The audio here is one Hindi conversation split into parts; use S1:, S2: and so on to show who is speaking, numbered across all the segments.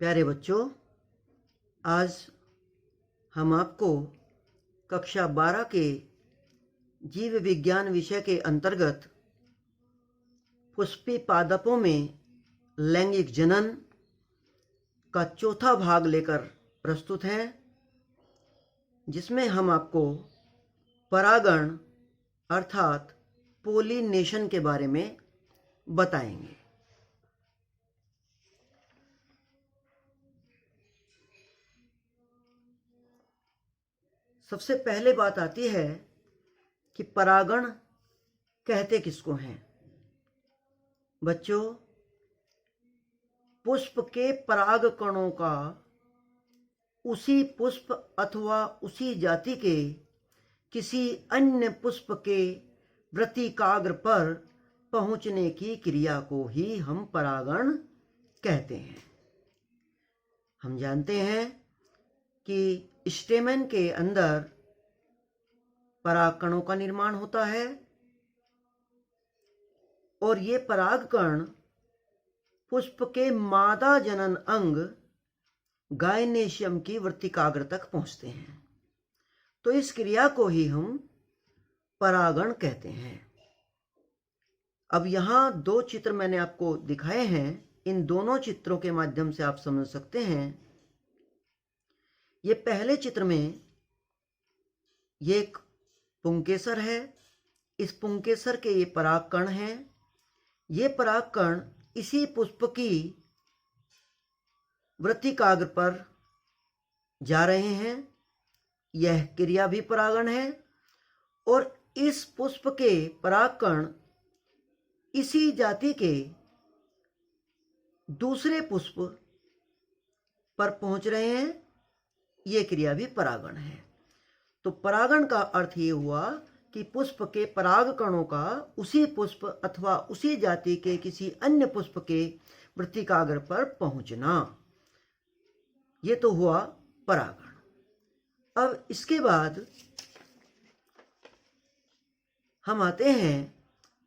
S1: प्यारे बच्चों, आज हम आपको कक्षा 12 के जीव विज्ञान विषय के अंतर्गत पुष्पी पादपों में लैंगिक जनन का चौथा भाग लेकर प्रस्तुत हैं, जिसमें हम आपको परागण अर्थात पोलिनेशन के बारे में बताएंगे। सबसे पहले बात आती है कि परागण कहते किसको हैं। बच्चों, पुष्प के पराग कणों का उसी पुष्प अथवा उसी जाति के किसी अन्य पुष्प के वृत्तिकाग्र पर पहुंचने की क्रिया को ही हम परागण कहते हैं। हम जानते हैं कि स्टेमन के अंदर परागकणों का निर्माण होता है और ये परागकण पुष्प के मादा जनन अंग गायनेशियम की वृत्तिकाग्र तक पहुंचते हैं। तो इस क्रिया को ही हम परागण कहते हैं। अब यहाँ दो चित्र मैंने आपको दिखाए हैं। इन दोनों चित्रों के माध्यम से आप समझ सकते हैं। ये पहले चित्र में ये एक पुंकेसर है। इस पुंकेसर के ये परागकण हैं। ये परागकण इसी पुष्प की वृत्तिकाग्र पर जा रहे हैं। यह क्रिया भी परागण है और इस पुष्प के परागकण इसी जाति के दूसरे पुष्प पर पहुंच रहे हैं। ये क्रिया भी परागण है। तो परागण का अर्थ ये हुआ कि पुष्प के परागकणों का उसी पुष्प अथवा उसी जाति के किसी अन्य पुष्प के वृत्तिकाग्र पर पहुंचना। ये तो हुआ परागण। अब इसके बाद हम आते हैं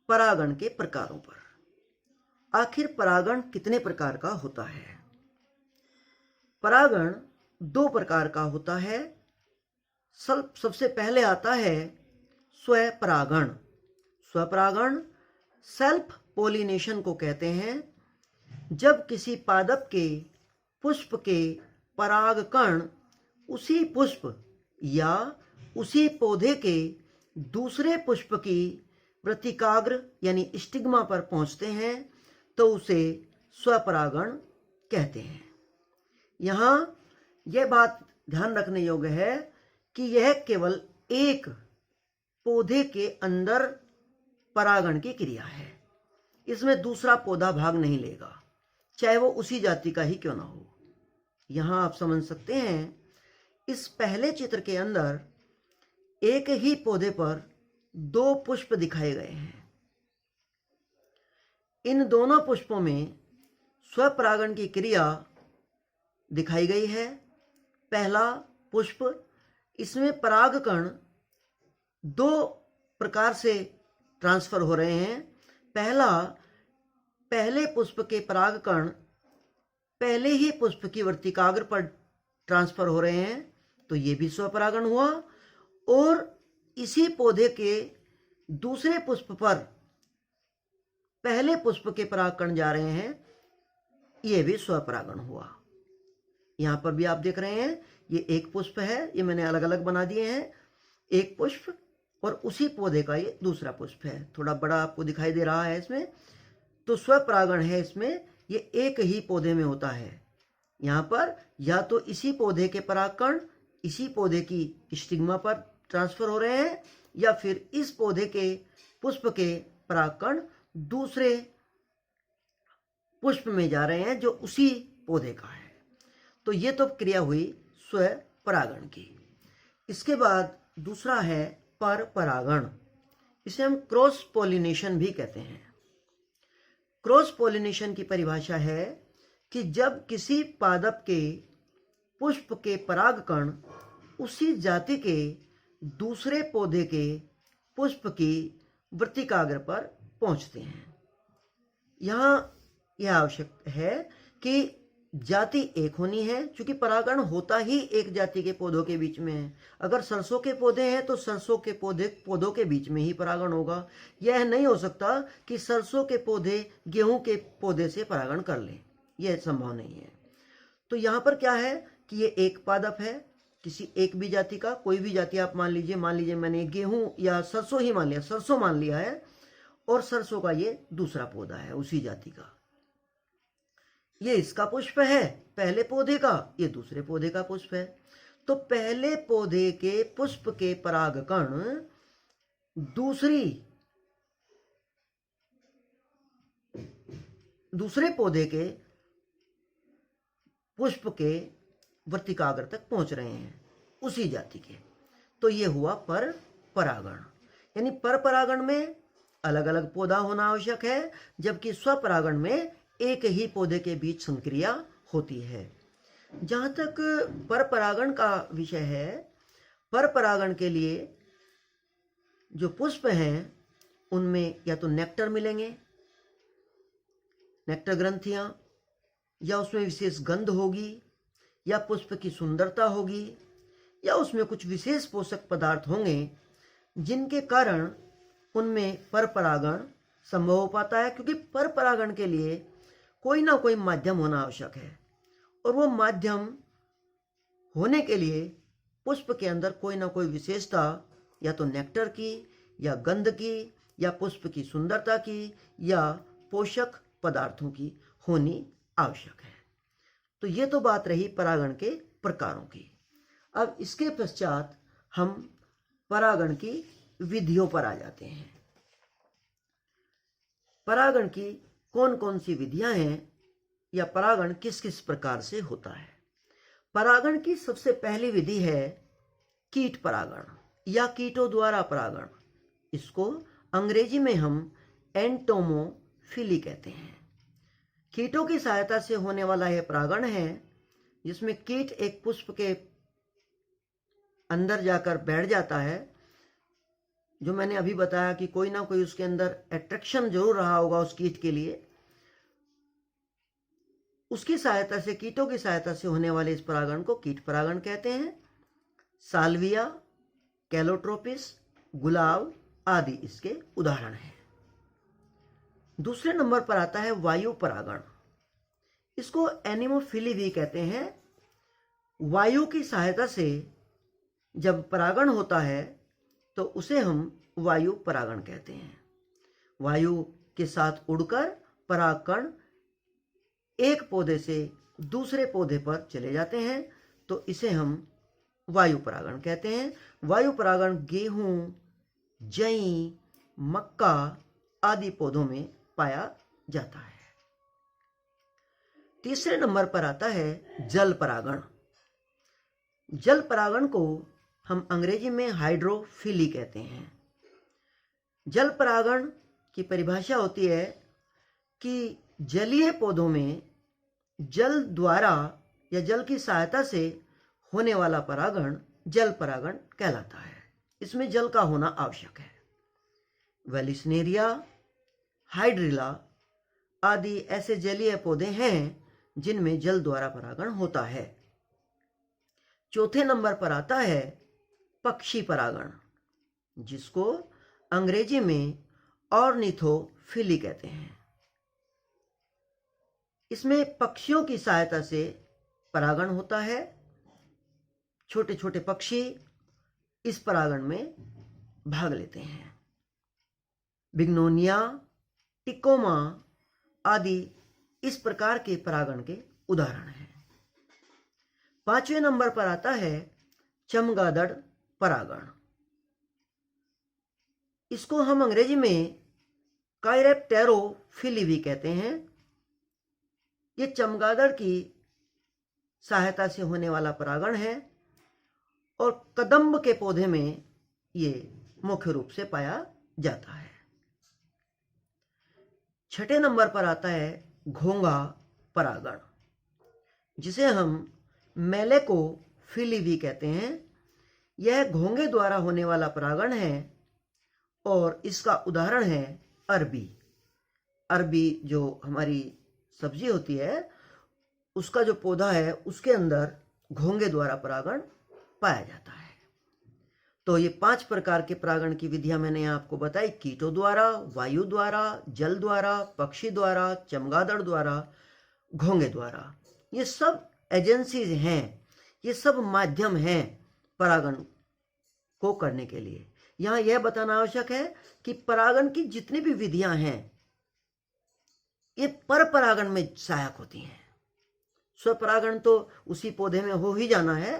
S1: परागण के प्रकारों पर। आखिर परागण कितने प्रकार का होता है? परागण दो प्रकार का होता है। सबसे पहले आता है स्वपरागण। स्वपरागण सेल्फ पोलिनेशन को कहते हैं। जब किसी पादप के पुष्प के परागकण उसी पुष्प या उसी पौधे के दूसरे पुष्प की वृत्तिकाग्र यानी स्टिग्मा पर पहुंचते हैं तो उसे स्वपरागण कहते हैं। यहाँ यह बात ध्यान रखने योग्य है कि यह केवल एक पौधे के अंदर परागण की क्रिया है। इसमें दूसरा पौधा भाग नहीं लेगा, चाहे वो उसी जाति का ही क्यों ना हो। यहाँ आप समझ सकते हैं, इस पहले चित्र के अंदर एक ही पौधे पर दो पुष्प दिखाए गए हैं। इन दोनों पुष्पों में स्वपरागण की क्रिया दिखाई गई है। पहला पुष्प, इसमें परागकण दो प्रकार से ट्रांसफर हो रहे हैं। पहले पुष्प के परागकण पहले ही पुष्प की वृत्तिकाग्र पर ट्रांसफर हो रहे हैं, तो ये भी स्वपरागण हुआ। और इसी पौधे के दूसरे पुष्प पर पहले पुष्प के परागकण जा रहे हैं, ये भी स्वपरागण हुआ। यहाँ पर भी आप देख रहे हैं, ये एक पुष्प है, ये मैंने अलग अलग बना दिए हैं। एक पुष्प और उसी पौधे का ये दूसरा पुष्प है, थोड़ा बड़ा आपको दिखाई दे रहा है इसमें। तो स्वपरागण है इसमें, ये एक ही पौधे में होता है। यहाँ पर या तो इसी पौधे के परागकण इसी पौधे की स्टिग्मा पर ट्रांसफर हो रहे हैं, या फिर इस पौधे के पुष्प के परागकण दूसरे पुष्प में जा रहे हैं जो उसी पौधे का है। तो ये तो क्रिया हुई स्वपरागण की। इसके बाद दूसरा है परपरागण। इसे हम क्रॉस पोलिनेशन भी कहते हैं। क्रॉस पोलिनेशन की परिभाषा है कि जब किसी पादप के पुष्प के परागकण उसी जाति के दूसरे पौधे के पुष्प की वृत्तिकाग्र पर पहुंचते हैं। यहाँ यह आवश्यक है कि जाति एक होनी है, क्योंकि परागण होता ही एक जाति के पौधों के बीच में है। अगर सरसों के पौधे हैं तो सरसों के पौधों के बीच में ही परागण होगा। यह नहीं हो सकता कि सरसों के पौधे गेहूं के पौधे से परागण कर लें, यह संभव नहीं है। तो यहाँ पर क्या है कि ये एक पादप है किसी एक भी जाति का। कोई भी जाति आप मान लीजिए मैंने गेहूं या सरसों ही मान लिया, सरसों मान लिया है, और सरसों का ये दूसरा पौधा है उसी जाति का। ये इसका पुष्प है पहले पौधे का, ये दूसरे पौधे का पुष्प है। तो पहले पौधे के पुष्प के परागकण दूसरे पौधे के पुष्प के वर्तिकाग्र तक पहुंच रहे हैं उसी जाति के। तो ये हुआ पर परागण। यानी पर परागण में अलग अलग पौधा होना आवश्यक है, जबकि स्वपरागण में एक ही पौधे के बीच संक्रिया होती है। जहाँ तक पर परागण का विषय है, पर परागण के लिए जो पुष्प हैं उनमें या तो नेक्टर मिलेंगे, नेक्टर ग्रंथियाँ, या उसमें विशेष गंध होगी, या पुष्प की सुंदरता होगी, या उसमें कुछ विशेष पोषक पदार्थ होंगे जिनके कारण उनमें पर परागण संभव हो पाता है। क्योंकि पर परागण के लिए कोई ना कोई माध्यम होना आवश्यक है, और वो माध्यम होने के लिए पुष्प के अंदर कोई ना कोई विशेषता या तो नेक्टर की, या गंध की, या पुष्प की सुंदरता की, या पोषक पदार्थों की होनी आवश्यक है। तो ये तो बात रही परागण के प्रकारों की। अब इसके पश्चात हम परागण की विधियों पर आ जाते हैं। परागण की कौन कौन सी विधियां हैं, या परागण किस किस प्रकार से होता है। परागण की सबसे पहली विधि है कीट परागण या कीटों द्वारा परागण। इसको अंग्रेजी में हम एंटोमोफिली कहते हैं। कीटों की सहायता से होने वाला यह परागण है, जिसमें कीट एक पुष्प के अंदर जाकर बैठ जाता है। जो मैंने अभी बताया कि कोई ना कोई उसके अंदर अट्रैक्शन जरूर रहा होगा उस कीट के लिए। उसकी सहायता से, कीटों की सहायता से होने वाले इस परागण को कीट परागण कहते हैं। साल्विया, कैलोट्रोपिस, गुलाब आदि इसके उदाहरण हैं। दूसरे नंबर पर आता है वायु परागण। इसको एनिमोफिली भी कहते हैं। वायु की सहायता से जब परागण होता है तो उसे हम वायु परागण कहते हैं। वायु के साथ उड़कर परागकण एक पौधे से दूसरे पौधे पर चले जाते हैं, तो इसे हम वायु परागण कहते हैं। वायु परागण गेहूं, जई, मक्का आदि पौधों में पाया जाता है। तीसरे नंबर पर आता है जल परागण। जल परागण को हम अंग्रेजी में हाइड्रोफिली कहते हैं। जल परागण की परिभाषा होती है कि जलीय पौधों में जल द्वारा या जल की सहायता से होने वाला परागण जल परागण कहलाता है। इसमें जल का होना आवश्यक है। वेलिस्नेरिया, हाइड्रिला आदि ऐसे जलीय पौधे हैं जिनमें जल द्वारा परागण होता है। चौथे नंबर पर आता है पक्षी परागण, जिसको अंग्रेजी में ऑर्निथोफिली कहते हैं। इसमें पक्षियों की सहायता से परागण होता है। छोटे छोटे पक्षी इस परागण में भाग लेते हैं। बिग्नोनिया, टिकोमा आदि इस प्रकार के परागण के उदाहरण हैं। पांचवें नंबर पर आता है चमगादड़ परागण। इसको हम अंग्रेजी में काइरेप्टेरोफिली भी कहते हैं। ये चमगादड़ की सहायता से होने वाला परागण है और कदम्ब के पौधे में ये मुख्य रूप से पाया जाता है। छठे नंबर पर आता है घोंगा परागण, जिसे हम मेलेकोफिली भी कहते हैं। यह घोंगे द्वारा होने वाला परागण है और इसका उदाहरण है अरबी। अरबी जो हमारी सब्जी होती है, उसका जो पौधा है उसके अंदर घोंगे द्वारा परागण पाया जाता है। तो ये 5 प्रकार के परागण की विधियां मैंने आपको बताई, कीटों द्वारा, वायु द्वारा, जल द्वारा, पक्षी द्वारा, चमगादड़ द्वारा, घोंगे द्वारा। ये सब एजेंसीज हैं, ये सब माध्यम हैं परागण को करने के लिए। यहां यह बताना आवश्यक है कि परागण की जितनी भी विधियां हैं ये पर परागण में सहायक होती हैं। स्वपरागण तो उसी पौधे में हो ही जाना है,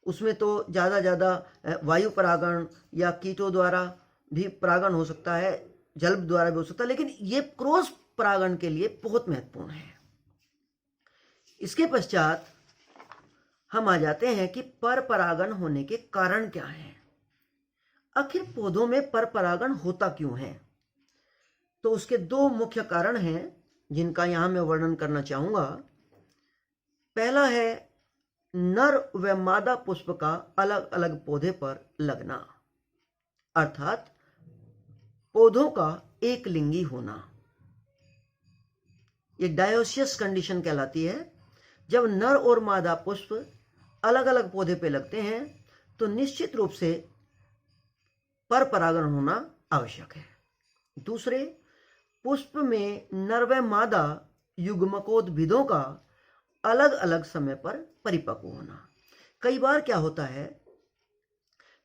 S1: उसमें तो ज़्यादा वायु परागण या कीटों द्वारा भी परागण हो सकता है, जल द्वारा भी हो सकता है, लेकिन ये क्रॉस परागण के लिए बहुत महत्वपूर्ण है। इसके पश्चात हम आ जाते हैं कि पर परागण होने के कारण क्या हैं। आखिर पौधों में पर परागण होता क्यों है? तो उसके 2 मुख्य कारण हैं जिनका यहां मैं वर्णन करना चाहूंगा। पहला है नर व मादा पुष्प का अलग अलग पौधे पर लगना, अर्थात पौधों का एक लिंगी होना। ये डायोसियस कंडीशन कहलाती है। जब नर और मादा पुष्प अलग अलग पौधे पे लगते हैं तो निश्चित रूप से पर परागण होना आवश्यक है। दूसरे, पुष्प में नर व मादा युग्मकोद्भिदों का अलग अलग समय पर परिपक्व होना। कई बार क्या होता है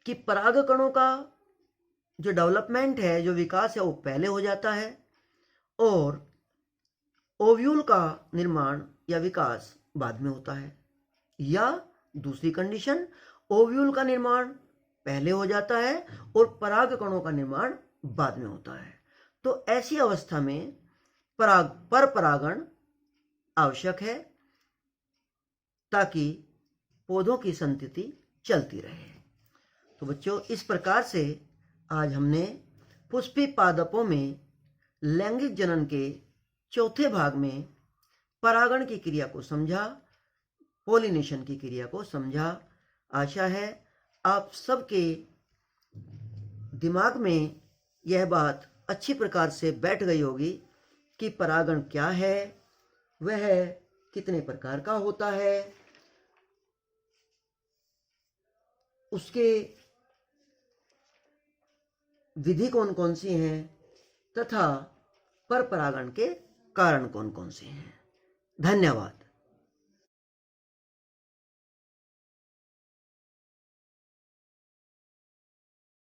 S1: कि परागकणों का जो डेवलपमेंट है, जो विकास है, वो पहले हो जाता है और ओव्यूल का निर्माण या विकास बाद में होता है। या दूसरी कंडीशन, ओव्यूल का निर्माण पहले हो जाता है और परागकणों का निर्माण बाद में होता है। तो ऐसी अवस्था में पर परागण आवश्यक है ताकि पौधों की संतति चलती रहे। तो बच्चों, इस प्रकार से आज हमने पुष्पी पादपों में लैंगिक जनन के चौथे भाग में परागण की क्रिया को समझा, पॉलिनेशन की क्रिया को समझा। आशा है आप सबके दिमाग में यह बात अच्छी प्रकार से बैठ गई होगी कि परागण क्या है, वह कितने प्रकार का होता है, उसके विधि कौन कौन सी हैं तथा पर परागण के कारण कौन कौन से हैं। धन्यवाद।